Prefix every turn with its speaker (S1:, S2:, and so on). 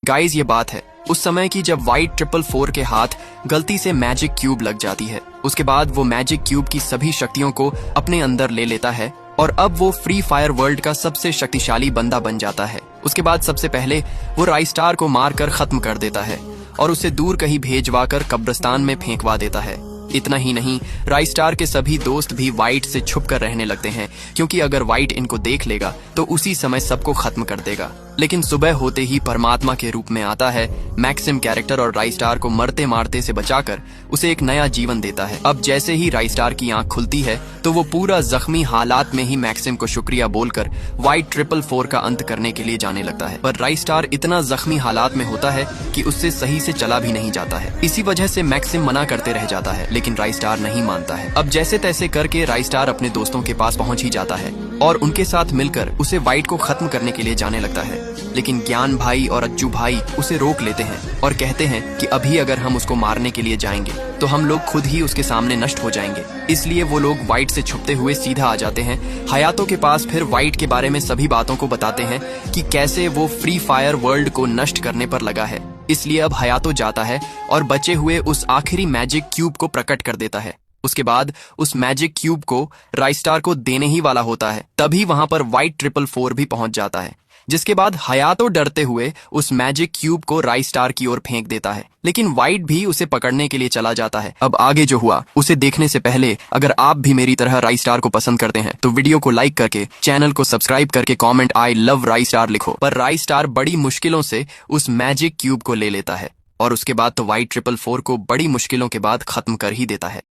S1: Guys ये बात है उस समय की जब व्हाइट 444 के हाथ गलती से मैजिक क्यूब लग जाती है। उसके बाद वो मैजिक क्यूब की सभी शक्तियों को अपने अंदर ले लेता है और अब वो फ्री फायर वर्ल्ड का सबसे शक्तिशाली बंदा बन जाता है। उसके बाद सबसे पहले वो राइस्टार को मारकर खत्म कर देता है और उसे दूर कहीं भेजवा कर कब्रिस्तान में फेंकवा देता है। इतना ही नहीं, राइस्टार के सभी दोस्त भी व्हाइट से छुप कर रहने लगते हैं, क्योंकि अगर व्हाइट इनको देख लेगा तो उसी समय सबको खत्म कर देगा। लेकिन सुबह होते ही परमात्मा के रूप में आता है मैक्सिम कैरेक्टर और राइस्टार को मरते मारते से बचाकर उसे एक नया जीवन देता है। अब जैसे ही राइस्टार की आंख खुलती है तो वो पूरा जख्मी हालात में ही मैक्सिम को शुक्रिया बोलकर व्हाइट 444 का अंत करने के लिए जाने लगता है। पर राइस्टार इतना जख्मी हालात में होता है कि उससे सही से चला भी नहीं जाता है। इसी वजह से मैक्सिम मना करते रह जाता है, लेकिन राइस्टार नहीं मानता है। अब जैसे तैसे करके राइस्टार अपने दोस्तों के पास पहुंच ही जाता है और उनके साथ मिलकर उसे व्हाइट को खत्म करने के लिए जाने लगता है। लेकिन ज्ञान भाई और अज्जू भाई उसे रोक लेते हैं और कहते हैं कि अभी अगर हम उसको मारने के लिए जाएंगे तो हम लोग खुद ही उसके सामने नष्ट हो जाएंगे। इसलिए वो लोग व्हाइट से छुपते हुए सीधा आ जाते हैं हयातो के पास। फिर व्हाइट के बारे में सभी बातों को बताते हैं कि कैसे वो फ्री फायर वर्ल्ड को नष्ट करने पर लगा है। इसलिए अब हयातो जाता है और बचे हुए उस आखिरी मैजिक क्यूब को प्रकट कर देता है। उसके बाद उस मैजिक क्यूब को राइस्टार को देने ही वाला होता है, तभी वहां पर व्हाइट 444 भी पहुंच जाता है। जिसके बाद हयातो डरते हुए उस मैजिक क्यूब को राइस्टार की ओर फेंक देता है, लेकिन व्हाइट भी उसे पकड़ने के लिए चला जाता है। अब आगे जो हुआ उसे देखने से पहले अगर आप भी मेरी तरह राइस्टार को पसंद करते हैं तो वीडियो को लाइक करके चैनल को सब्सक्राइब करके कमेंट आई लव राइस्टार लिखो। पर राइस्टार बड़ी मुश्किलों से उस मैजिक क्यूब को ले लेता है और उसके बाद तो व्हाइट 444 को बड़ी मुश्किलों के बाद खत्म कर ही देता है।